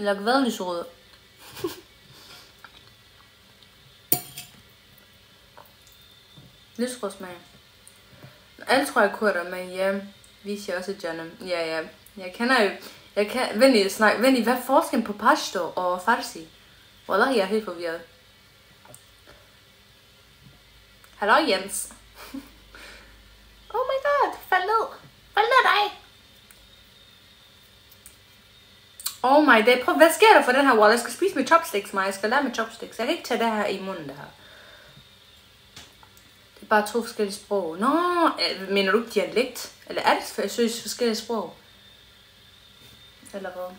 Eller kvædningsrød. Lysrødsmag. Alle tror jeg kurder, men ja, vi siger også Jannem. Ja. Jeg kender jo... Vent I, hvad er forskellen på pashto og farsi? Wallah, jeg er helt forvirret. Hallo Jens. Oh my god, fald ned. Fald ned dig. Oh my god, prøv, hvad sker der for den her wall? Jeg skal spise med chopsticks, Maja. Jeg skal lære med chopsticks. Jeg kan ikke tage det her i munden, det her. Det er bare 2 forskellige sprog. Nå, mener du ikke dialekt? Eller er det seriøst forskellige sprog? Eller hvad?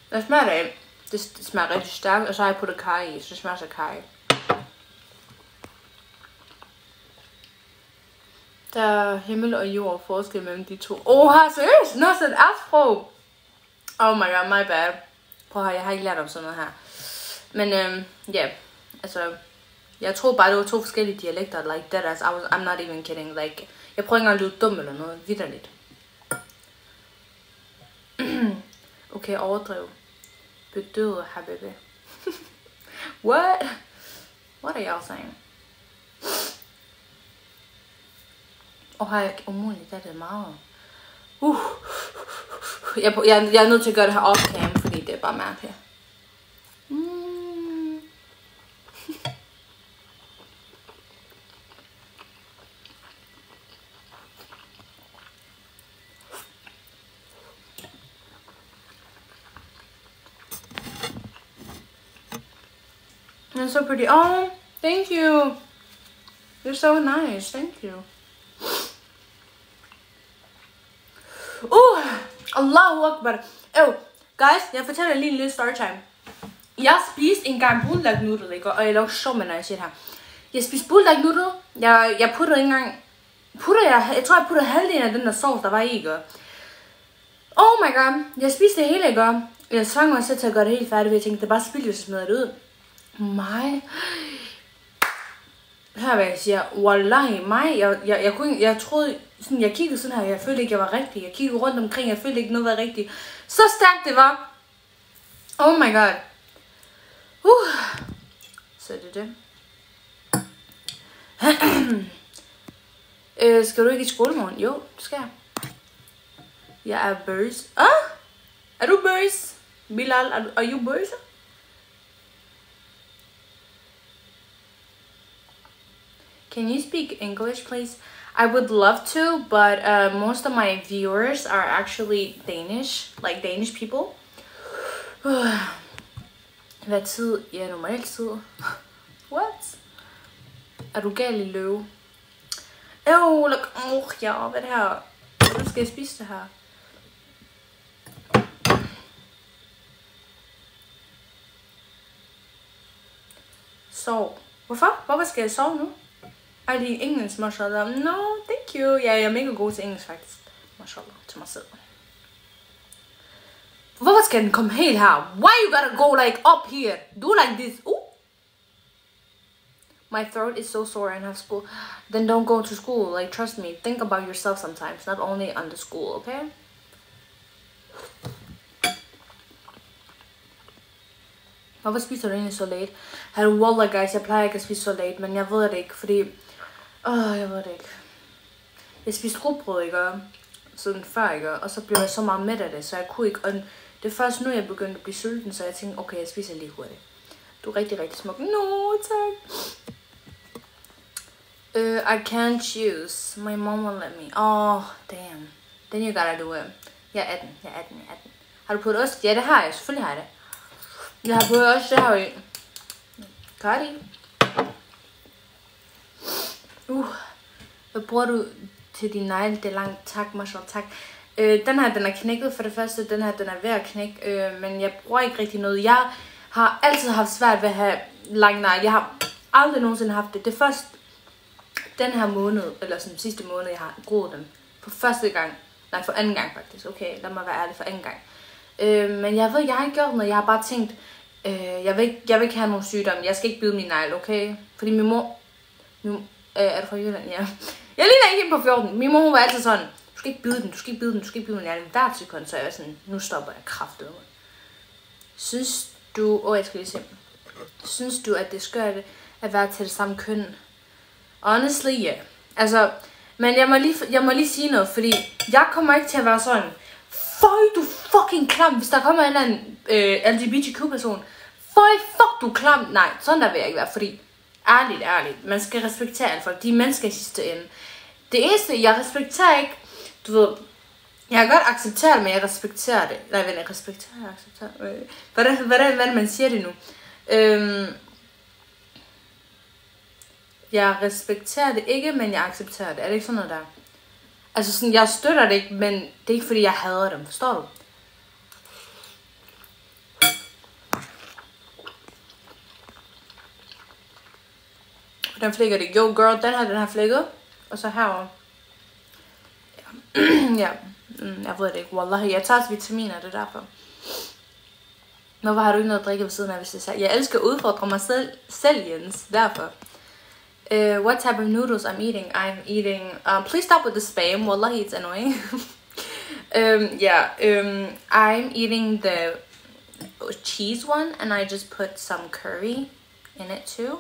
Hvad smager det af? Det smager rigtig stærkt, og så har jeg puttet karry i, så det smager så karry. Der er himmel og jord forskel mellem de to. Seriøst? Nå, så det er sprog. Oh my god, my bad. Prøv at høre, jeg har ikke lært om sådan noget her. Men ja, altså, jeg tror bare, det var 2 forskellige dialekter. Like that as, I'm not even kidding. Like, jeg prøver ikke engang at lyde dum eller noget. Vitterligt. Okay, overdrev. Bedøvet, habibi. What? What are y'all saying? Umuligt, det er meget. Jeg er nødt til at gøre det her off-cam, fordi det er bare mærkeligt. It's so pretty. Oh, thank you. You're so nice. Thank you. Allahu Akbar. Guys, jeg fortæller lige en lille storytime. Jeg spiste en gang bulldog noodle, ikke? Og jeg laver sjov med, når jeg siger det her. Jeg spiste bulldog noodle. Jeg puttede ikke engang... Jeg tror, jeg puttede halvdelen af den der sovs, der var i, ikke? Oh my god. Jeg spiste det hele, ikke? Jeg tvang mig selv til at gøre det helt færdigt, jeg tænkte, det er bare spildt, hvis jeg smider det ud. Hør hvad jeg siger. Wallahi, jeg troede, sådan, jeg kiggede sådan her, jeg følte ikke, jeg var rigtig. Jeg kiggede rundt omkring, jeg følte ikke noget var rigtigt. Så stærkt det var. Oh my god. Så er det. Skal du ikke i skole i morgen? Jo, det skal jeg. Jeg er børs. Er du børs? Bilal, are you børs? Can you speak English, please? I would love to, but most of my viewers are actually Danish, like Danish people. Hvad tid? Ja, normal tid. What? Er du gal i løve? Look. Ja, hvad er det her? Hvordan skal jeg spise det her? Sov. Hvorfor skal jeg sove nu? Ej, det er engelsk, mashallah. No, thank you. Ja, jeg er mega god til engelsk, faktisk. Mashallah, til mig selv. Hvorfor skal den komme helt her? Why you gotta go like up here? Do like this. My throat is so sore and I have school. Then don't go to school. Like, trust me. Think about yourself sometimes. Not only on the school, okay? Hvorfor spiser du egentlig så late? Hallo, wallah guys, jeg plejer ikke at spise så late, men jeg ved det ikke, fordi... jeg ved det ikke. Jeg spiste rugbrød, ikke? Siden før, ikke? Og så blev jeg så meget mæt af det, så jeg kunne ikke... Og det er først nu, jeg begyndte at blive sulten, så jeg tænkte, okay, jeg spiser lige hurtigt. Du er rigtig, rigtig smuk. No, tak. I can't choose. My mom won't let me. Damn. Then you gotta do it. Jeg er 18. Har du puttet ost? Ja, det har jeg. Selvfølgelig har jeg det. Jeg har puttet ost, det har jeg. Cardi. Hvad bruger du til din negle? Det er langt. Tak, Marshall. Tak. Den her, den er knækket for det første. Den her, den er ved at knække. Men jeg bruger ikke rigtig noget. Jeg har altid haft svært ved at have lang negle. Jeg har aldrig nogensinde haft det. Det er først den her måned, eller sådan sidste måned, jeg har groet dem. For første gang. Nej, for anden gang faktisk. Okay, lad mig være ærlig, for anden gang. Men jeg ved, jeg har ikke gjort noget. Jeg har bare tænkt, jeg vil ikke have nogen sygdom. Jeg skal ikke bide min negl, okay? Fordi min mor... er du fra Jylland? Ja. Jeg ligner ikke hende på 14. Min mor, hun var altid sådan, du skal ikke bide den, du skal ikke bide den, du skal ikke bide den. Jeg er hvert sekund, så jeg var sådan, nu stopper jeg kraftedeme. Synes du, jeg skal lige se. Synes du, at det er skørt at være til det samme køn? Honestly, ja. Yeah. Altså, men jeg må lige sige noget, fordi jeg kommer ikke til at være sådan, føj, du fucking klam, hvis der kommer en eller anden LGBTQ-person. Føj, fuck, du klam. Nej, sådan der vil jeg ikke være, fordi ærligt, man skal respektere alle folk. De er mennesker i sidste ende. Det eneste, jeg respekterer ikke, du ved, jeg kan godt acceptere det, men jeg respekterer det. Nej, jeg accepterer. Hvordan man siger det nu? Jeg respekterer det ikke, men jeg accepterer det. Er det ikke sådan noget der? Altså sådan, jeg støtter det ikke, men det er ikke fordi, jeg hader dem. Forstår du? Den flækker det. Yo girl, den her flækket. Og så herovre. Ja. Jeg ved det ikke. Wallahi, jeg tager vitaminer, det er derfor. Hvorfor har du ikke noget at drikke ved siden af, hvis det er? Jeg elsker at udfordre mig selv Jens. Derfor. What type of noodles I'm eating? Please stop with the spam. Wallahi, it's annoying. I'm eating the cheese one, and I just put some curry in it too.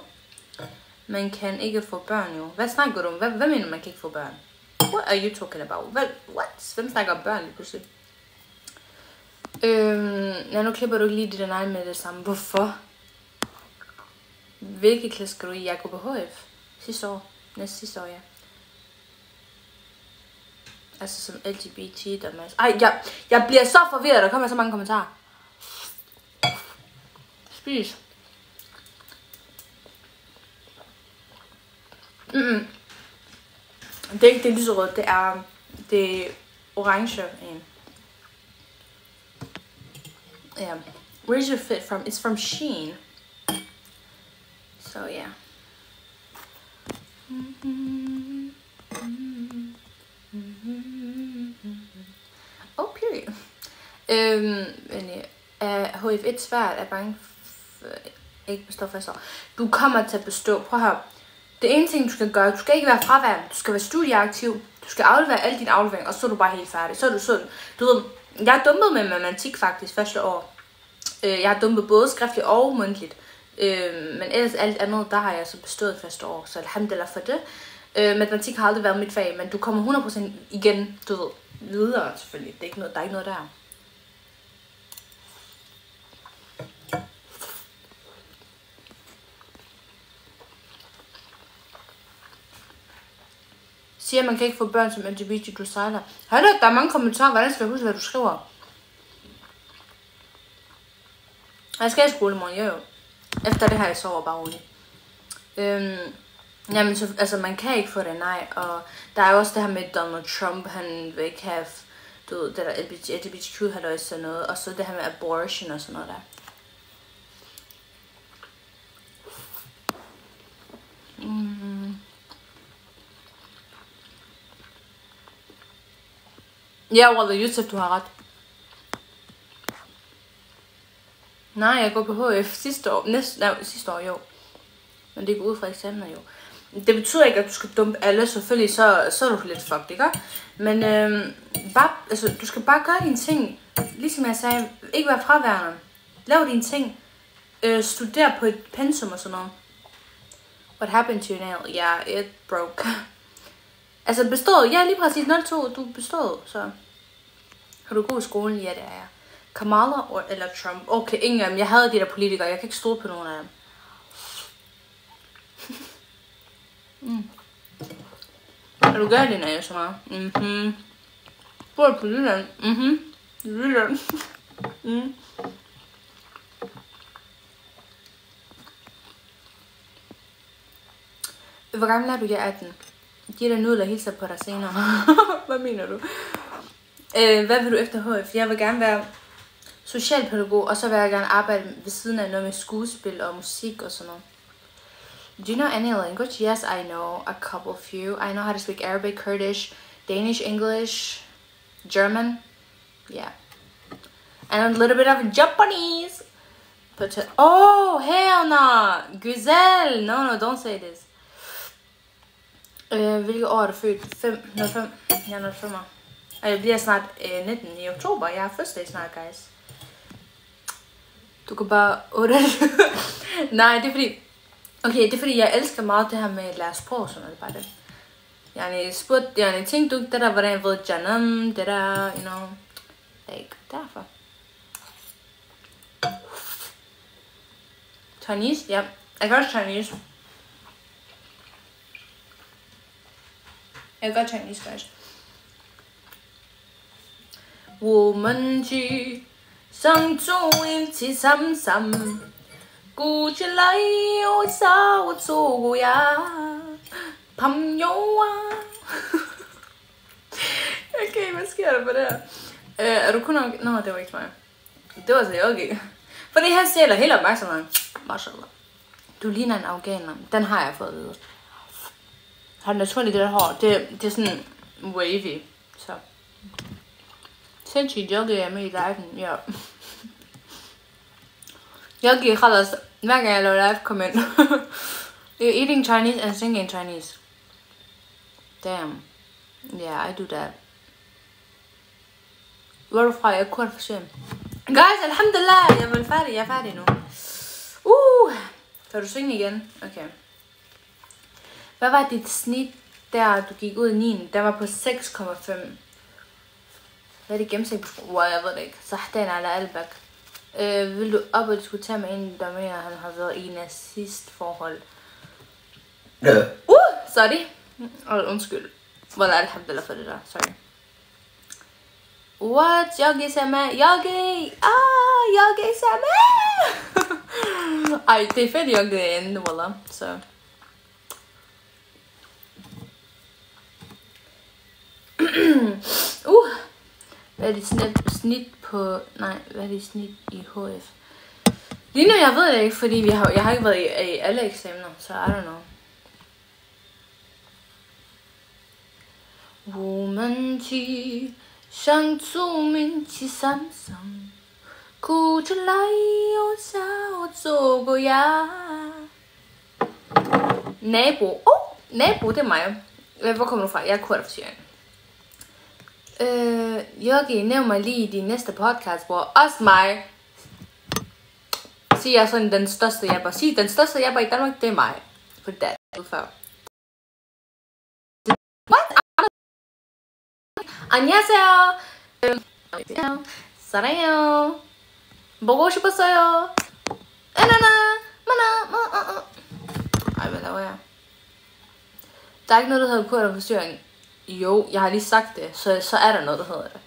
Man kan ikke få børn jo. Hvad snakker du om? Hvad mener man kan ikke få børn? What are you talking about? What? Hvem snakker om børn lige pludselig? Nu klipper du ikke lige dit negle med det samme. Hvorfor? Hvilke klasse skal du i? Jeg går på HF. Sidste år. Sidste år, ja. Altså som LGBT, der masse. Ej, jeg bliver så forvirret, der kommer så mange kommentarer. Spis. Det er ikke det lyserød, det er orange en. Yeah. Where's your fit from? It's from Shein. So yeah. Oh, period. HF1 svært er bange for ikke bestå for så. Du kommer til at bestå. Prøv at høre. Det ene ting, du skal gøre, du skal ikke være fraværende. Du skal være studieaktiv. Du skal aflevere alle dine afleveringer, og så er du bare helt færdig. Så er du sådan. Du ved, jeg har dumpet med matematik faktisk første år. Jeg har dumpet både skriftligt og mundtligt. Men ellers alt andet, der har jeg så bestået første år. Så alhamdulillah for det. Matematik har aldrig været mit fag, men du kommer 100% igen, du ved, videre selvfølgelig. Det er ikke noget, der er ikke noget der. Siger, man kan ikke få børn som LGBT, du sejler. Hør der er mange kommentarer. Hvordan skal jeg huske, hvad du skriver? Jeg skal i skole i morgen, jo. Efter det her, jeg sover bare roligt. Jamen, så, altså, man kan ikke få det, nej. Og der er jo også det her med Donald Trump, han vil ikke have, du ved, det der LGBTQ har også sådan noget. Og så det her med abortion og sådan noget der. Ja, Wallah, Yusuf, du har ret. Nej, jeg går på HF sidste år. Sidste år, jo. Men det går ud fra eksamener, jo. Det betyder ikke, at du skal dumpe alle. Selvfølgelig, så er du lidt fucked, ikke? Men bare, altså, du skal bare gøre dine ting. Ligesom jeg sagde, ikke være fraværende. Lav dine ting. Studer på et pensum og sådan noget. What happened to your nail? Yeah, it broke. Altså bestået. Ja, lige præcis 02. Du bestået, så. Har du god i skolen? Ja, det er jeg. Kamala eller Trump? Okay, ingen af dem. Jeg havde de der politikere. Jeg kan ikke stole på nogen af dem. Har du gjort din af så meget? Bor på Jylland? Jylland. Hvor gammel er du? Jeg er 18. De der nudler hilser på dig senere. Hvad mener du? Hvad vil du efter HF? Jeg vil gerne være socialpædagog, og så vil jeg gerne arbejde ved siden af noget med skuespil og musik og sådan noget. Do you know any language? Yes, I know a couple few. I know how to speak Arabic, Kurdish, Danish, English, German. Yeah. And a little bit of Japanese. Oh, hell no. Güzel. No, don't say this. Hvilket år er du født? 05. Jeg er 05'er. Og jeg bliver snart 19 i oktober. Jeg har fødselsdag snart, guys. Du kan bare 8. Nej, det er fordi... Okay, det er fordi, jeg elsker meget det her med at lære sprog, sådan noget bare det. Jeg spurgte, tænkte du ikke det der, hvordan jeg ved Janam, det der, you know. Like, derfor. Chinese? Ja, jeg kan også Chinese. Jeg kan godt Chinese, guys. 我们去上中一起sammen sammen. Gå til lege og sav og ja. Pam jo. Okay, hvad sker der på det her? Er du kun nok... Nå, det var ikke mig. Det var så okay. For det her stjæler helt opmærksomheden. Mashallah. Du ligner en afghaner. Den har jeg fået at vide. Har den naturligt det der hår. Det er sådan wavy. Så. Sindssygt jogger jeg med i liven. Ja. Jogger خلاص. Hver gang jeg laver live, kom ind. You're eating Chinese and singing Chinese. Damn. Yeah, I do that. Hvor er du fra? Jeg er kort for søm. Guys, alhamdulillah. Jeg er færdig nu. Kan du synge igen? Okay. Hvad var dit snit, der du gik ud i 9? Der var på 6,5. Hvad er det gennemsnit? Jeg ved det ikke. Sahtan ala albak. Vil du op og diskutere med en, der mener, at han har været i nazist-forhold? Sorry. Undskyld. Wallah, alhamdulillah for det der. Sorry. What? Yogi sama? Yogi! Yogi sama! Ej, det er fedt, Yogi er inde, wallah. Så. Hvad er dit snit på... Nej, hvad er dit snit i HF? Lige nu, jeg ved det ikke, fordi jeg har ikke været i alle eksamener, så I don't know. 我们去上著名去山上，哭着来又笑做个呀。Nabo. Nabo, det er mig. Hvor kommer du fra? Jeg er kort fra Syrien. Yogi, nævn mig lige i din næste podcast, hvor også mig siger sådan den største jabber. Sig den største jabber i Danmark, det er mig. For det er før. What? 안녕하세요. 사랑해요. 보고 싶었어요. Ej, hvad laver jeg? Der er ikke noget, der hedder kurder på Syrien. Jo, jeg har lige sagt det, så er der noget, der hedder det.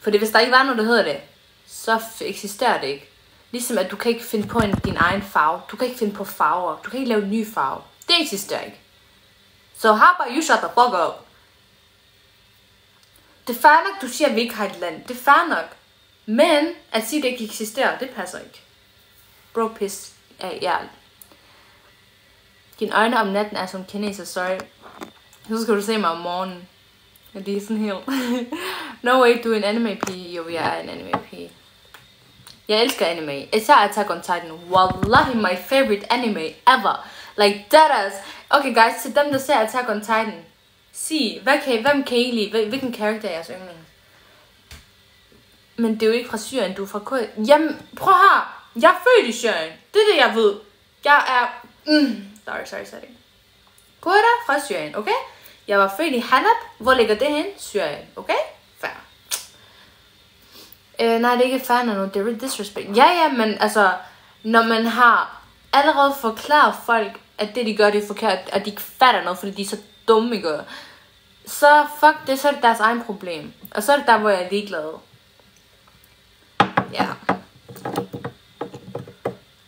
Fordi hvis der ikke var noget, der hedder det, så eksisterer det ikke. Ligesom at du kan ikke finde på din egen farve. Du kan ikke finde på farver. Du kan ikke lave en ny farve. Det eksisterer ikke. So how about you shut the fuck up? Det er fair nok, du siger, at vi ikke har et land. Det er fair nok. Men at sige, at det ikke eksisterer, det passer ikke. Bro, piss af hjert. Dine øjne om natten er som kineser, sorry. Så skal du se mig om morgenen. Det er sådan helt... No way, du er en anime-pige. Jo, jeg er en anime-pige. Jeg elsker anime. Især Attack on Titan. Wallahi, my favorite anime ever. Like, that is... Okay, guys, til dem, der ser Attack on Titan. Sig, hvem kan I lide? Hvilken karakter er jeres yndling? Men det er jo ikke fra Syrien, du er fra Korea. Jamen, prøv her. Jeg er født i Syrien. Det er det, jeg ved. Jeg er... Sorry. Korea fra Syrien, okay? Jeg var født i Halab. Hvor ligger det hen? Syrien, okay? Fair. Nej, det er ikke fair nu. Det er really disrespect. Ja, men altså... Når man har allerede forklaret folk, at det de gør, det er forkert, at de ikke fatter noget, fordi de er så dumme, ikke? Så fuck det, så er det deres egen problem. Og så er det der, hvor jeg er ligeglad. Ja.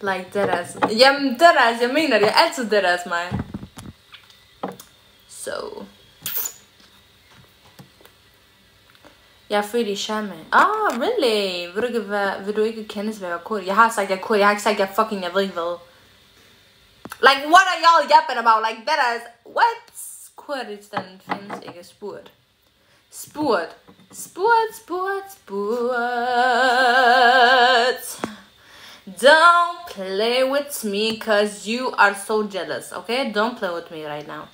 Like deadass. Jamen deadass, jeg mener det er altid deadass mig. So. Jeg er født i Shame. Really? Vil du ikke kendes ved at være kurd? Jeg har sagt, jeg er kurd. Jeg har ikke sagt, jeg er fucking, jeg ved ikke hvad. Like, what are y'all yapping about? Like, deadass. What? Kurdistan findes ikke spurt. Spurt. Don't play with me cause you are so jealous, okay? Don't play with me right now.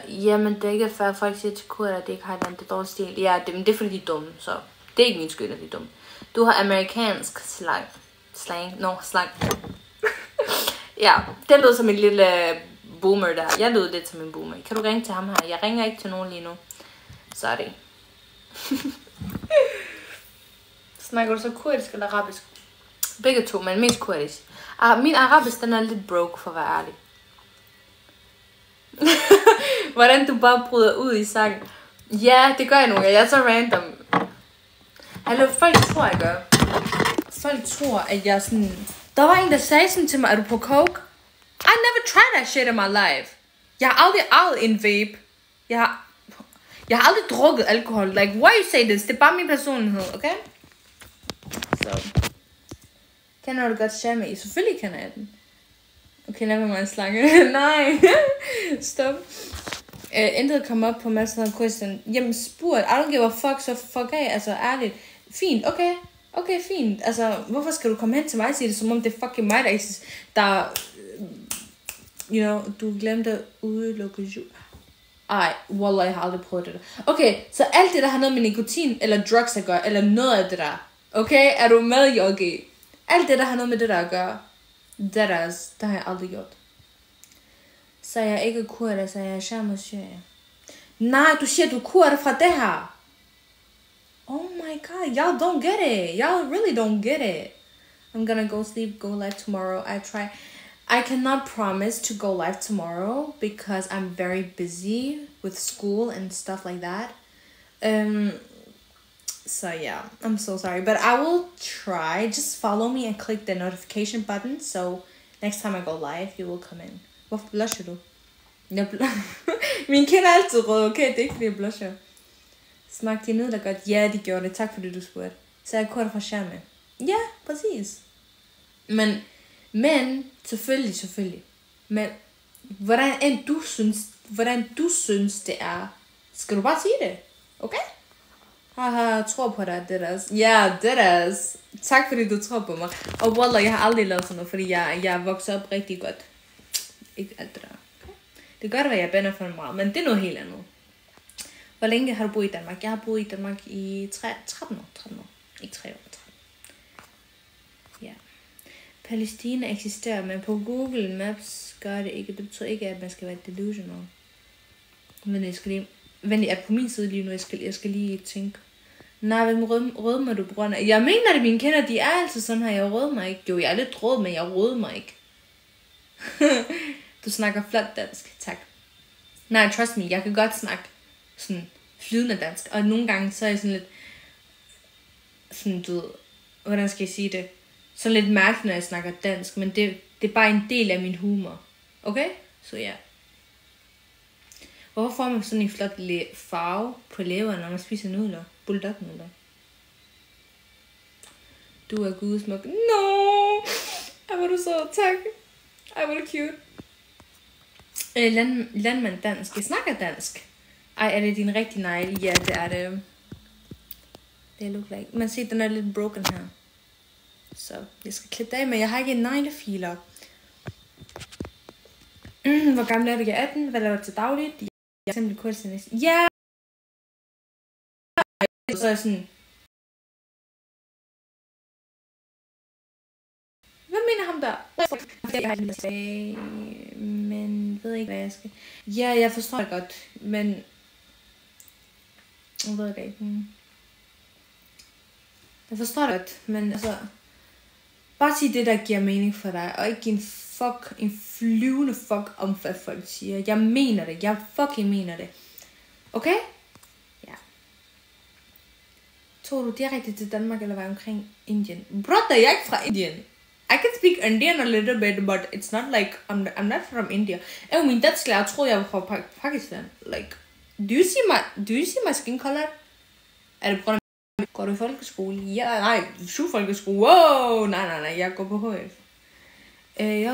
Jamen, det er ikke før folk siger til kurder, at det ikke har et det dårligt stil. Ja, det er fordi de er dumme, så det er ikke min skyld, at de er dumme. Du har amerikansk slang. Slang. Ja, det lød som en lille boomer der. Jeg lød lidt som en boomer. Kan du ringe til ham her? Jeg ringer ikke til nogen lige nu. Sorry. Snakker du så kurdisk eller arabisk? Begge to, men mest kurdisk. Min arabisk, den er lidt broke, for at være ærlig. Hvordan du bare bryder ud i sang. Ja, det gør jeg nogle gange. Jeg er så random. Hallo, folk tror, jeg gør. Folk tror, at jeg sådan... Der var en, der sagde sådan til mig, er du på coke? I never tried that shit in my life. Jeg har aldrig arvet en vape. Jeg har aldrig drukket alkohol. Like, why you say this? Det er bare min personlighed, okay? Så. Kender du godt Shami? Selvfølgelig kender jeg den. Okay, lad mig mig en slange. Nej. Stop. Intet kom op på masser af question. Jamen, spurgt. I don't give a fuck, så fuck af. Altså, ærligt. Fint, okay. Okay, fint. Altså, hvorfor skal du komme hen til mig og sige det, som om det er fucking mig, der you know, du glemte at udelukke jo. Ej, wallah, jeg har aldrig prøvet det der. Okay, så alt det, der har noget med nikotin, eller drugs at gøre, eller noget af det der. Okay, er du med, Yogi? Alt det, der har noget med det der at gøre, det har jeg aldrig gjort. Så jeg er ikke kurder, så jeg er charmosjø. Nej, du siger, du er kurder fra det her. Oh my god, y'all don't get it. Y'all really don't get it. I'm gonna go sleep, go live tomorrow. I cannot promise to go live tomorrow because I'm very busy with school and stuff like that. So yeah, I'm so sorry. But I will try. Just follow me and click the notification button. So next time I go live, you will come in. Hvorfor blusher du? Min kind er altid rød, okay? Det er ikke fordi jeg blusher. Smagte de nudler godt? Ja, de gjorde det. Tak fordi du spurgte. Så jeg kurder fra Shami. Ja, præcis. Men selvfølgelig. Men hvordan du synes det er, skal du bare sige det. Okay? Haha, tror på dig, det er også. Ja, det er også. Tak fordi du tror på mig. Og wallah, jeg har aldrig lavet sådan noget, fordi jeg er vokset op rigtig godt. Ikke alt det der. Okay? Det gør det, at jeg bænder for meget, men det er noget helt andet. Hvor længe har du boet i Danmark? Jeg har boet i Danmark i 13 år. Ikke 3 år, 13. Ja. Palæstina eksisterer, men på Google Maps gør det ikke. Det betyder ikke, at man skal være delusional. Men jeg skal lige... Vent, er på min side lige nu. Jeg skal lige tænke. Nej, hvem rødmer du på grund af? Jeg mener det, mine kender, de er altid sådan her. Jeg rødmer mig ikke. Jo, jeg er lidt rød, men jeg rødmer mig ikke. Du snakker flot dansk. Tak. Nej, trust me. Jeg kan godt snakke sådan flydende dansk. Og nogle gange, så er jeg sådan lidt... Sådan, du ved... Hvordan skal jeg sige det? Sådan lidt mærkeligt, når jeg snakker dansk. Men det er bare en del af min humor. Okay? Så ja. Hvorfor får man sådan en flot farve på læberne, når man spiser nudler? Bulldog-nudler. Du er gudsmuk. No! Ej, hvor du så. Tak. Ej, hvor du cute. Landmand dansk. Jeg snakker dansk. Ej, er det din rigtige negle? Ja, det er det. Det look like. Man ser, den er lidt broken her. Så jeg skal klippe det af, men jeg har ikke en neglefiler. Hvor gammel er du? Jeg er 18. Hvad laver du til dagligt? Jeg er simpelthen kunstnerisk. Ja! Så er sådan... Hvad mener ham der? Jeg har lidt tilbage, men ved ikke, hvad jeg skal... Ja, jeg forstår det godt, men... Jeg ved det ikke. Jeg forstår det godt, men altså... Bare sig det, der giver mening for dig, og ikke give en flyvende fuck om, hvad folk siger. Jeg mener det. Jeg fucking mener det. Okay? Ja. Tog du direkte til Danmark, eller var omkring Indien? Brother, jeg er ikke fra Indien. I can speak Indian a little bit, but it's not like, I'm not from India. Min dansklærer troede, jeg var fra Pakistan. Like, do you see my skin color? Er det på grund af, går du i folkeskole? Ja, nej, folkeskole. Wow, nej, jeg går på HF.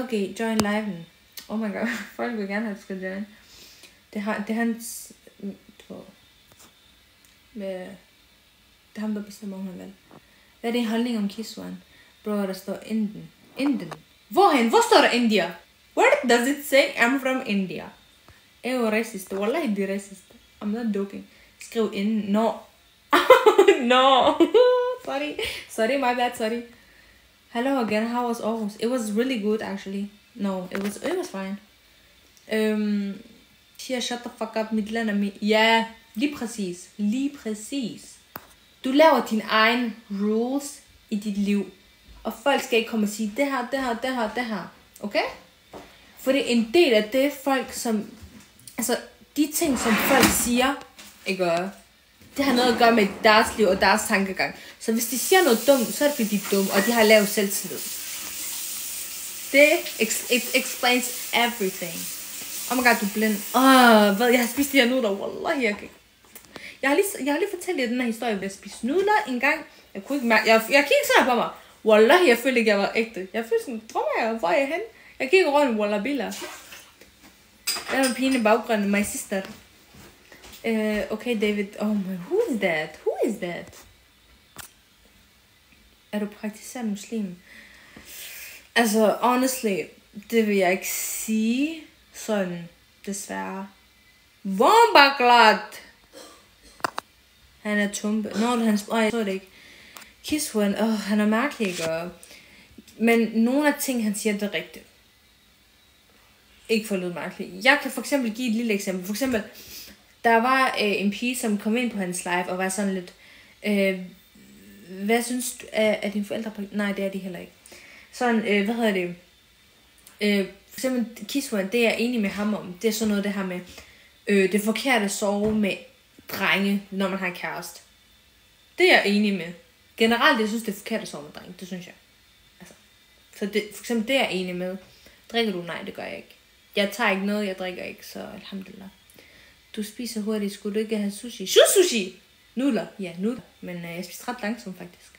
Okay, join liven. Oh my god, folk vil gerne have, at du skal join. Det er hans... Det er ham, der bestemmer, om han vil. Hvad er din holdning om Kiswan? Bro, der står Inden. Hvorhen? Hvor står der India? Where Does it say I'm from India? racist. Wallahi, det er racist. I'm not joking. Skriv ind. No. No. Sorry, my bad, sorry. Hello again, how was Aarhus? It was really good, actually. No, it was fine. Shut the fuck up, mit land er mit... Ja, lige præcis. Du laver dine egen rules i dit liv. Og folk skal ikke komme og sige, det her. Okay? For det er en del af det folk, som... Altså, de ting, som folk siger, ikke gør, det har noget at gøre med deres liv og deres tankegang. Så hvis de siger noget dumt, så er det fordi de er dumme, og de har lavet selvtillid. Det explains everything. Oh my god, du er blind. Jeg har spist de her nudler. Wallah, jeg har lige fortalt jer den her historie, hvor jeg spiste nudler en gang. Jeg kunne ikke mærke... Jeg kiggede sådan på mig. Wallah, jeg følte ikke, jeg var ægte. Jeg følte sådan, hvor er jeg hen? Jeg kigger rundt, wallah, biler. Der er en pige i baggrunden, my sister. Okay, David. Oh my, who is that? Er du praktiserende muslim? Altså, honestly, det vil jeg ikke sige sådan, desværre. Vombaklat! Han er tumpe. Jeg så det ikke. Kiswan, han er mærkelig, ikke? Men nogle af ting, han siger, det er rigtigt. Ikke for at lyde mærkeligt. Jeg kan for eksempel give et lille eksempel. For eksempel, der var en pige, som kom ind på hans live og var sådan lidt, hvad synes du, er dine forældre på? Nej, det er de heller ikke. Sådan, for eksempel Kiswan, det er jeg enig med ham om. Det er sådan noget det her med, det er forkert at sove med drenge, når man har en kæreste. Det er jeg enig med. Generelt, jeg synes, det er forkert at sove med drenge. Det synes jeg. Altså, så det, for eksempel, det er jeg enig med. Drikker du? Nej, det gør jeg ikke. Jeg tager ikke noget, jeg drikker ikke, så alhamdulillah. Du spiser hurtigt, skulle du ikke have sushi? Sushi! Nudler? Ja, nudler. Men jeg spiser ret langsomt, faktisk.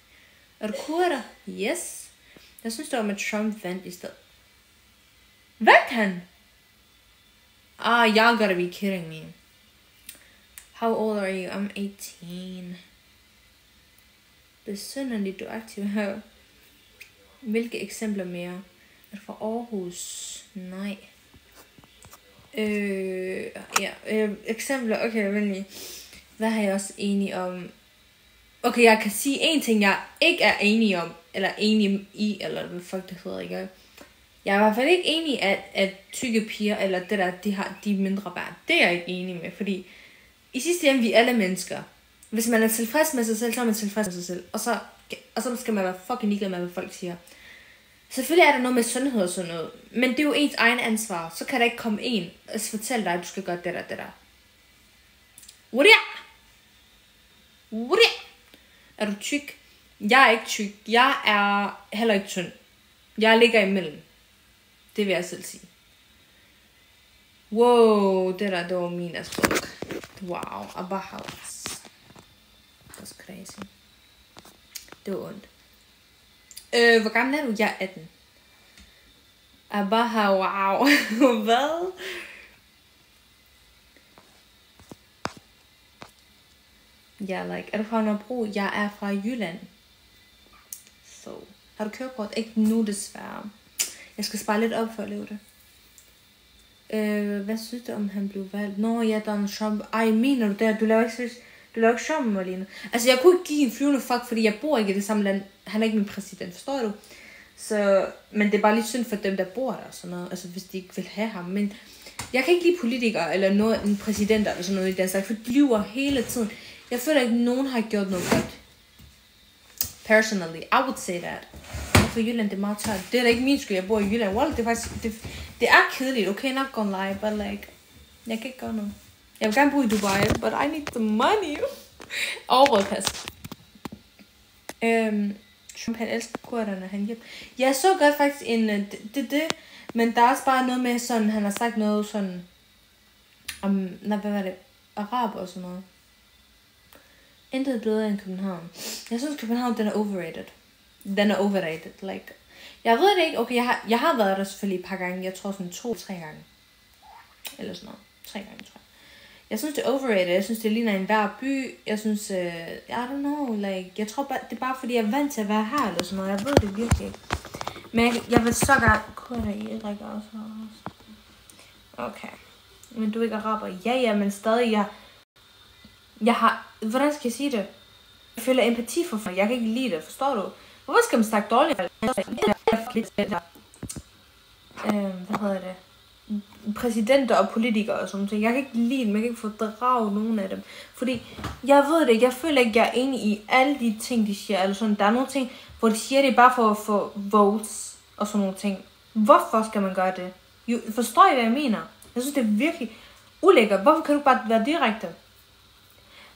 Er du kurder? Yes. Jeg synes, det var med Trump vandt i stedet. Vandt han? Y'all gotta be kidding me. How old are you? I'm 18. Besynderligt, du er aktiv her. Hvilke eksempler mere? Er du fra Aarhus? Nej. Eksempler, okay, venlig. Hvad har jeg også enig om? Okay, jeg kan sige en ting, jeg ikke er enig om, eller enig i, eller hvad fuck det hedder, ikke? Jeg er i hvert fald ikke enig i, at tykke piger, eller det der, de er mindre værd. Det er jeg ikke enig med, fordi i sidste ende, vi er alle mennesker. Hvis man er tilfreds med sig selv, så er man tilfreds med sig selv. Og så skal man være fucking ligeglad med, hvad folk siger. Selvfølgelig er der noget med sundhed og sådan noget, men det er jo ens egen ansvar. Så kan der ikke komme en og fortælle dig, at du skal gøre det der. Er du tyk? Jeg er ikke tyk. Jeg er heller ikke tynd. Jeg ligger imellem. Det vil jeg selv sige. Wow, det var min asbog. Wow, Abahaus. Det var crazy. Det var ondt. Hvor gammel er du? Jeg er 18. Abaha, wow. Hvad? Er du fra Nørrebro? Jeg er fra Jylland. Så. Har du kørekort? Ikke nu, desværre. Jeg skal spare lidt op for at leve det. Hvad synes du om han blev valgt? Ja, Donald Trump. Ej, mener du der? Du laver ikke sjov med mig lige nu. Altså, jeg kunne ikke give en flyvende fuck, fordi jeg bor ikke i det samme land. Han er ikke min præsident, forstår du? Så, men det er bare lidt synd for dem, der bor der og sådan noget. Altså, hvis de ikke vil have ham. Men jeg kan ikke lide politikere eller en præsidenter eller sådan noget i den slags, for de lyver hele tiden. Jeg føler ikke, at nogen har gjort noget godt. Personally, I would say that. For Jylland, det er meget tørt. Det er da ikke min skyld, jeg bor i Jylland. Well, det er faktisk, det er kedeligt, okay, not gonna lie, but like, jeg kan ikke gøre noget. Jeg vil gerne bo i Dubai, but I need the money. Overpas. Trump, han elsker kurderne, han hjælper. Jeg så godt faktisk det, men der er også bare noget med sådan, han har sagt noget sådan, om, hvad var det, arab og sådan noget. Intet bedre end København. Jeg synes, København, den er overrated. Like, jeg ved det ikke. Okay, jeg har været der selvfølgelig et par gange. Jeg tror sådan 2-3 gange. Eller sådan noget. 3 gange, tror jeg. Jeg synes, det er overrated. Jeg synes, det ligner en hver by. Jeg synes, I don't know. Like, jeg tror bare, det er bare fordi, jeg er vant til at være her. Eller sådan noget. Jeg ved det virkelig ikke. Men jeg vil så gerne... Kurder i Irak også. Okay. Men du er ikke araber. Ja, men stadig jeg har... Hvordan skal jeg sige det? Jeg føler empati for folk. Jeg kan ikke lide det, forstår du? Hvorfor skal man snakke dårligt? Hvad hedder det? Præsidenter og politikere og sådan noget. Jeg kan ikke lide dem, jeg kan ikke fordrage nogen af dem. Fordi, jeg ved det ikke, jeg føler ikke, jeg er enig i alle de ting, de siger. Eller sådan. Der er nogle ting, hvor de siger det bare for at få votes og sådan nogle ting. Hvorfor skal man gøre det? Forstår I, hvad jeg mener? Jeg synes, det er virkelig ulækkert. Hvorfor kan du bare være direkte?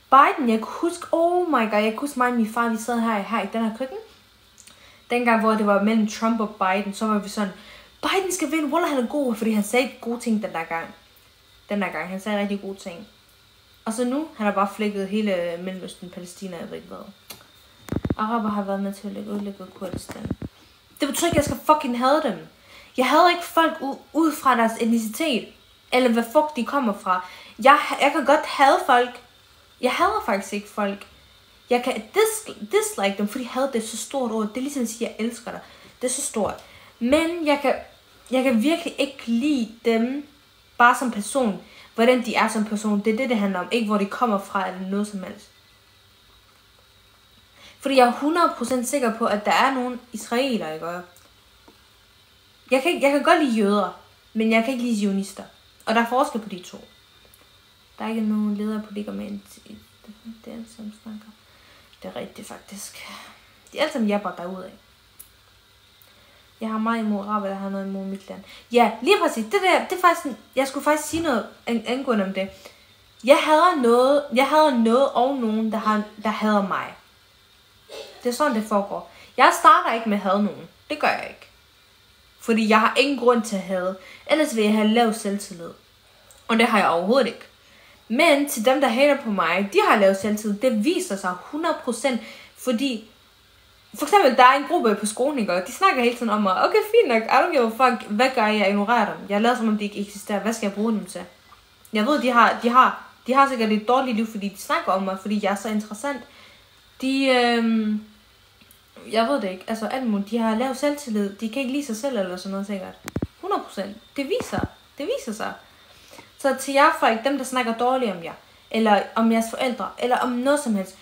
Biden, jeg kan huske, oh my god, jeg kan huske mig og min far, vi sad her i den her køkken. Dengang, hvor det var mellem Trump og Biden, så var vi sådan, Biden skal vinde, Wallah, han er god, fordi han sagde gode ting den der gang. Han sagde rigtig gode ting. Og så nu, han har bare flækket hele Mellemøsten, Palæstina, jeg ved ikke hvad. Araber har været med til at ødelægge Kurdistan. Det betyder ikke, at jeg skal fucking hade dem. Jeg hader ikke folk ud fra deres etnicitet, eller hvad fuck de kommer fra. Jeg kan godt hade folk. Jeg hader faktisk ikke folk. Jeg kan dislike dem, fordi had det er så stort ord. Det er ligesom at sige, at jeg elsker dig. Det er så stort. Men jeg kan virkelig ikke lide dem bare som person. Hvordan de er som person. Det er det handler om. Ikke hvor de kommer fra eller noget som helst. Fordi jeg er 100% sikker på, at der er nogle israelere, ikke? Jeg kan godt lide jøder, men jeg kan ikke lide zionister. Og der er forskel på de to. Der er ikke nogen ledere på det, med det er som snakker. Det er rigtigt faktisk. De er alle sammen jabber derudad. Jeg har meget imod araber, der har noget imod mit land. Ja, lige præcis. Det er faktisk, jeg skulle faktisk sige noget angående om det. Jeg hader noget og nogen, der hader mig. Det er sådan, det foregår. Jeg starter ikke med at hade nogen. Det gør jeg ikke. Fordi jeg har ingen grund til at hade. Ellers vil jeg have lav selvtillid. Og det har jeg overhovedet ikke. Men til dem, der hater på mig, de har lavet selvtillid. Det viser sig 100%. Fordi, for eksempel, der er en gruppe på skolen, ikke? Og de snakker hele tiden om mig. Okay, fint nok. I don't give a fuck. Hvad gør jeg? Jeg ignorerer dem. Jeg lader som om de ikke eksisterer. Hvad skal jeg bruge dem til? Jeg ved, de har sikkert et dårligt liv, fordi de snakker om mig. Fordi jeg er så interessant. Jeg ved det ikke. Altså, alt muligt. De har lavet selvtillid. De kan ikke lide sig selv eller sådan noget sikkert. 100%. Det viser sig. Så til jer folk, dem der snakker dårligt om jer, eller om jeres forældre, eller om noget som helst,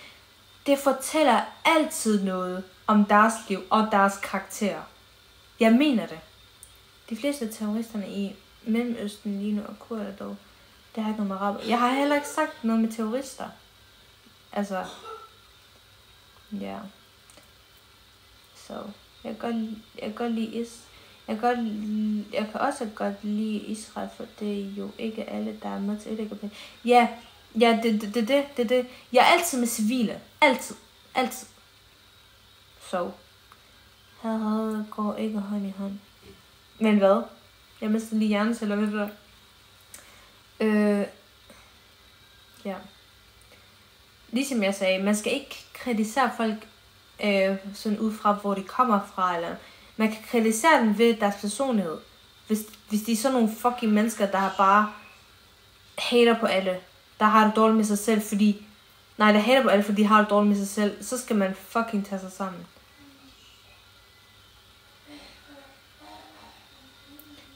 det fortæller altid noget om deres liv og deres karakter. Jeg mener det. De fleste af terroristerne i Mellemøsten lige nu og kurder dog, det har ikke noget med araber. Jeg har heller ikke sagt noget med terrorister. Altså, ja. Så, jeg kan også godt lide Israel, for det er jo ikke alle, der er med til ødelægge. Ja, det. Jeg er altid med civile. Altid. Så. Her går ikke hånd i hånd. Men hvad? Jeg mister lige hjerneceller, ved du hvad? Ja. Ligesom jeg sagde, man skal ikke kritisere folk sådan ud fra, hvor de kommer fra, eller man kan kritisere dem ved deres personlighed. Hvis de er sådan nogle fucking mennesker, der bare hater på alle, der har det dårligt med sig selv, fordi... Nej, der hater på alle, fordi de har det dårligt med sig selv, så skal man fucking tage sig sammen.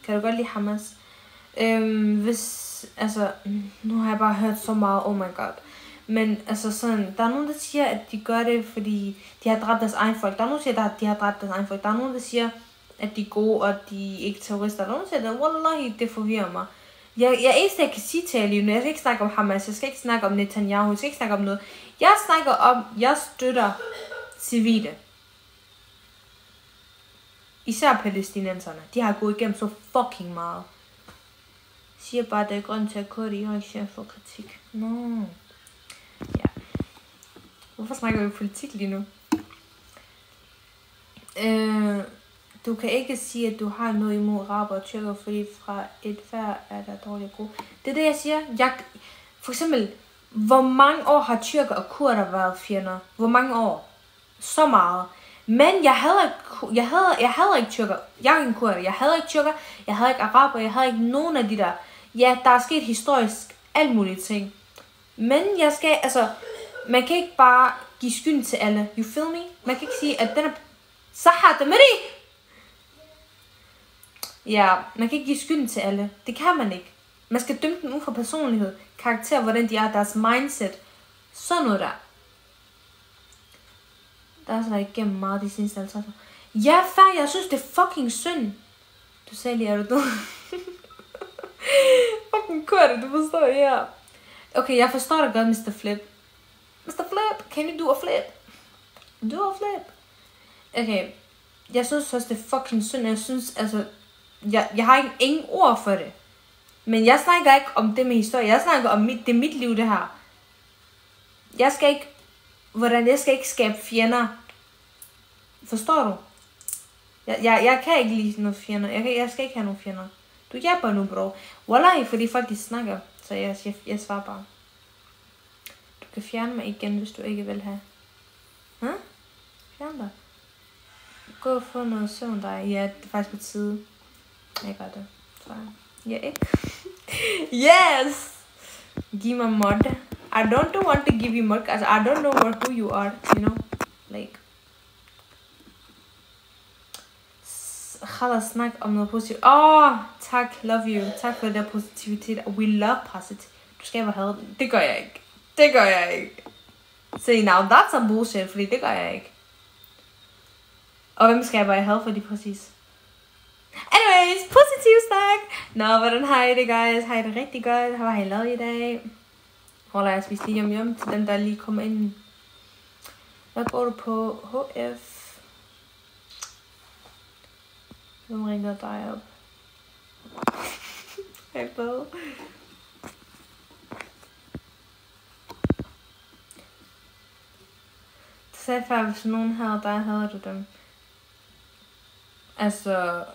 Kan du godt lide Hamas? Altså, nu har jeg bare hørt så meget, oh my god. Men altså sådan, der er nogen, der siger, at de gør det, fordi de har dræbt deres egen folk. Der er nogen, der siger, at de har dræbt deres egen folk. Der er nogen, der siger, at de er gode, og at de ikke er terrorister. Der er nogen, der siger, at wallahi, det forvirrer mig. Jeg kan sige til jer lige nu, jeg skal ikke snakke om Hamas, jeg skal ikke snakke om Netanyahu, jeg skal ikke snakke om noget. Jeg snakker om, jeg støtter civile. Især palæstinenserne. De har gået igennem så fucking meget. Jeg siger bare, at det er grund til at kurder i Irak for kritik. No. Ja. Hvorfor snakker vi politik lige nu? Du kan ikke sige, at du har noget imod araber og tyrker, fordi fra et færd er der dårligt og god. Det er det, jeg siger. For eksempel, hvor mange år har tyrker og kurder været fjender? Hvor mange år? Så meget. Men jeg hader ikke tyrker. Jeg er ikke en kurder. Jeg hader ikke tyrker. Jeg hader ikke araber. Jeg hader ikke nogen af de der. Ja, der er sket historisk alt mulige ting. Men man kan ikke bare give skylden til alle. You feel me? Man kan ikke sige, at den er... Så har det med det. Ja, man kan ikke give skylden til alle. Det kan man ikke. Man skal dømme den ud fra personlighed, karakter, hvordan de er, deres mindset. Sådan noget der. Der har også været igennem meget de seneste 50 år. Ja, fair, jeg synes, det er fucking synd. Du sagde lige, er du død? Fucking kort, du forstår, ja. Okay, jeg forstår dig godt, Mr. Flip. Mr. Flip, can you do a flip? Do a flip. Okay, jeg synes også, det er fucking synd. Jeg synes, altså, jeg har ingen ord for det. Men jeg snakker ikke om det med historie. Jeg snakker om det er mit liv, det her. Jeg skal ikke skabe fjender. Forstår du? Jeg kan ikke lide nogle fjender. Jeg skal ikke have nogle fjender. Du hjælper nu, bro. Wallahi, fordi folk de snakker. Så jeg svarer bare. Du kan fjerne mig igen, hvis du ikke vil have. Fjern dig. Gå og få noget søvn dig. Ja, det er faktisk på tide. Jeg gør det, tror jeg. Ja, ikke? Yes! Giv mig mod. I don't want to give you mod. Altså, I don't know who you are, you know? Like. Khalas, snak om noget positivt. Tak, love you. Tak for det der positivitet. We love positive. Du skal bare have den. Det gør jeg ikke. See, now that's some bullshit, fordi det gør jeg ikke. Og hvem skaber jeg had for de præcis? Anyways, positiv snak. Nå, hvordan har I det, guys? Har I det rigtig godt? Hvad har I lavet i dag? Holder jeg spise lige om til dem, der lige kommer ind. Hvad går du på? HF? Hvem ringer dig op? Hej, hvad? Du sagde før, hvis nogen havde dig, havde du dem. Altså...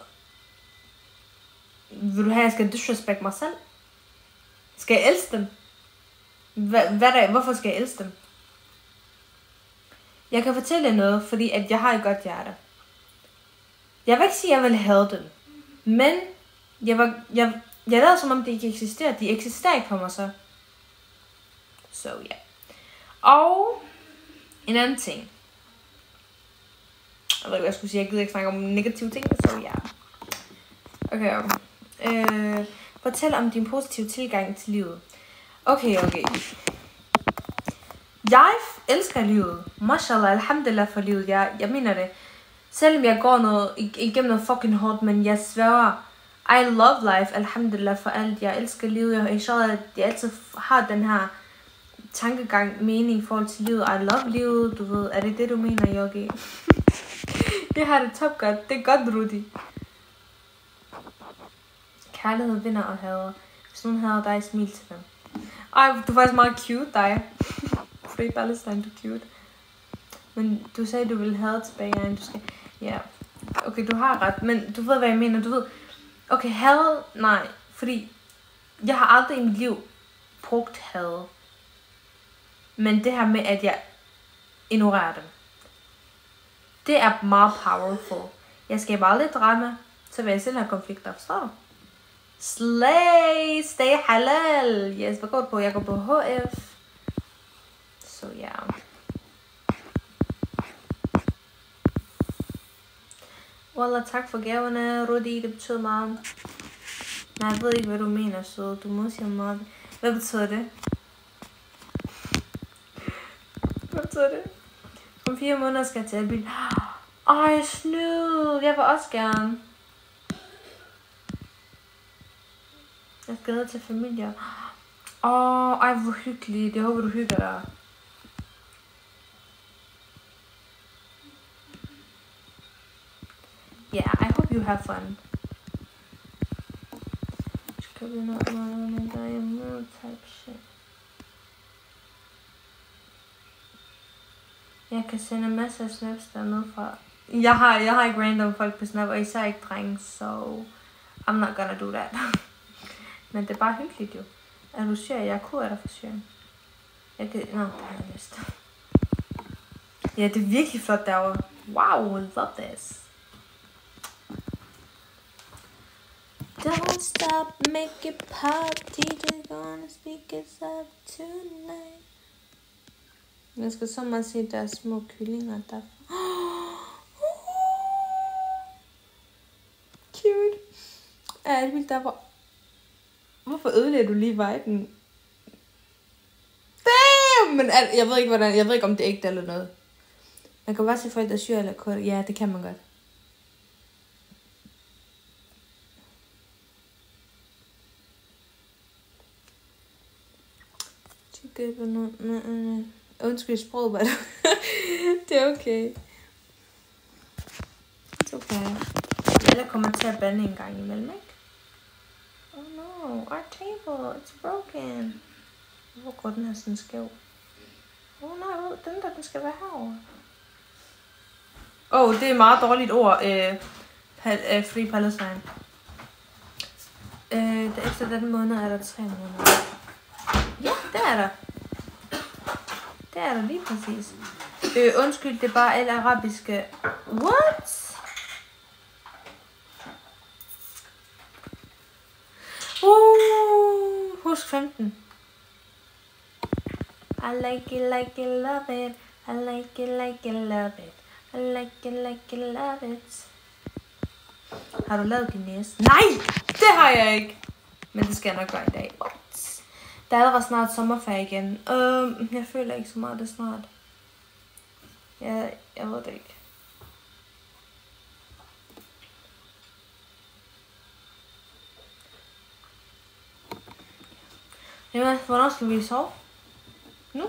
Vil du have, at jeg skal disrespect mig selv? Skal jeg elske dem? Hvorfor skal jeg elske dem? Jeg kan fortælle jer noget, fordi at jeg har et godt hjerte. Jeg vil ikke sige, at jeg vil have dem. Men jeg lader som om de ikke eksisterer. De eksisterer ikke for mig så. Så ja. Og en anden ting. Jeg ved ikke, hvad jeg skulle sige. Jeg gider ikke snakke om negative ting. Så ja. Okay. Fortæl om din positive tilgang til livet. Okay. Jeg elsker livet. Mashallah, alhamdulillah for livet. Jeg mener det. Selvom jeg går igennem noget fucking hårdt, men jeg sværger. I love life, alhamdulillah for alt. Jeg elsker livet. Jeg altid har den her tankegang, mening i forhold til livet. I love livet, du ved. Er det du mener, Yogi? Jeg har det top godt. Det er godt, Rudi. Kærlighed vinder og hader. Hvis nogen hader dig, smil til dem. Ej, du er faktisk meget cute, dig. Free Palestine, du er cute. Men du sagde, du ville have tilbage, du skal... Ja. Okay, du har ret, men du ved, hvad jeg mener. Du ved... Okay, had... Nej, fordi... Jeg har aldrig i mit liv brugt had. Men det her med, at jeg ignorerer dem. Det er meget powerful. Jeg skaber aldrig drama, så vil jeg selv have konflikter, forstår du? Slay, stay halal. Yes, hvad går du på? Jeg går på HF. Så ja. Wallah, tak for gaverne, Rudi, det betyder meget. Nej, jeg ved ikke, hvad du mener, så du må sige meget. Hvad betyder det? Hvad betyder det? Om 4 måneder skal jeg til bil. Ej, snyd. Jeg vil også gerne. Jeg skal ned til familie. Ej, hvor hyggeligt. Jeg håber, du hygger dig. Yeah, I hope you have fun. Skal vi nok med dig imod type shit. Jeg kan sende masser af snaps dernede fra. Jeg har ikke random folk på Snap, og især ikke drenge, so I'm not gonna do that. Men det er bare hyggeligt jo. Er du syg? Jeg kunne være der for Syrien. Jeg kan... Nå, det har jeg lyst. Ja, det er virkelig flot derovre. Wow, love this. Don't stop, make it pop. DJ gonna speak us up tonight. Jeg skal så meget se deres små kyllinger der. Cute. Ja, det vildt der var... Hvorfor ødelagde du lige viben? Damn! Men jeg ved ikke, hvordan... Jeg ved ikke, om det er ægte eller noget. Man kan bare se folk, der syr eller kort. Ja, det kan man godt. Undskyld sproget, bare. Det er okay. Det er okay. Alle kommer til at bande en gang imellem, ikke? Oh no, our table, it's broken. Hvor går den her sådan skæv? Oh no, den skal være herovre. Det er meget dårligt ord. Free Palestine. Efter den måned er der 3 måneder. Ja, det er der. Det er der lige præcis. Undskyld, det er bare alle arabiske. What? Husk 15. I like it, love it. I like it, love it. I like it, love it. Har du lavet din næse? Nej, det har jeg ikke. Men det skal jeg nok gøre i dag. What? Der er allerede snart sommerferie igen. Jeg føler ikke så meget det snart. Jeg ved det ikke. Jamen, hvornår skal vi sove? Nu?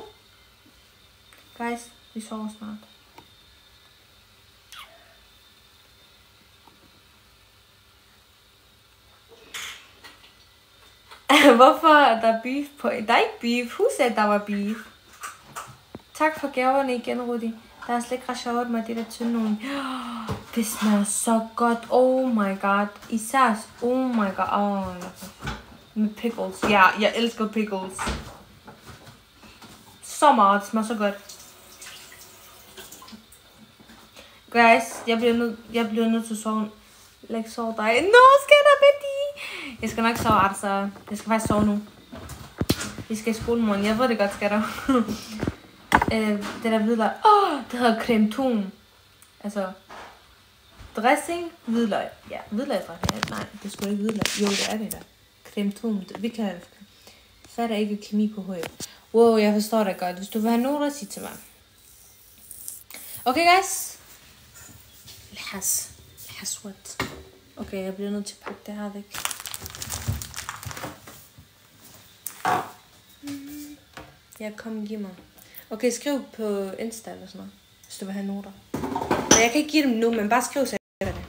Guys, vi sover snart. Hvorfor er der beef på? Der er ikke beef. Who said der var beef? Tak for gaverne igen, Rudi. Der er slet ikke rasjovt med det der tynde nogen. Det smager så godt. Oh my god. Især, oh my god. Med pickles. Ja, jeg elsker pickles. Så meget. Det smager så godt. Guys, jeg bliver nødt til at sove. Læg sove dig. Nå, skal der med de? Jeg skal nok sove, altså. Jeg skal faktisk sove nu. Vi skal i skole morgen. Jeg ved det godt, skatter. Det der hvidløg. Det hedder creme tun. Altså, dressing, hvidløg. Ja, hvidløgsdressing. Nej, det skulle ikke hvidløg. Jo, det er det der. Creme tun. Vi kan fatter ikke kemi på højt. Wow, jeg forstår det godt. Hvis du vil have noget at sige til mig. Okay, guys. Lad os what? Okay, jeg bliver nødt til at pakke det her væk. Ja, kom giv mig. Okay, skriv på Insta eller sådan noget, hvis du vil have noter. Men jeg kan ikke give dem nu, men bare skriv, så jeg gør det.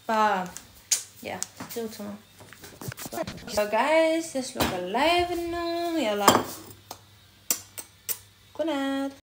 Bare, ja, skriv til mig. Så guys, jeg slukker live nu. Godnat.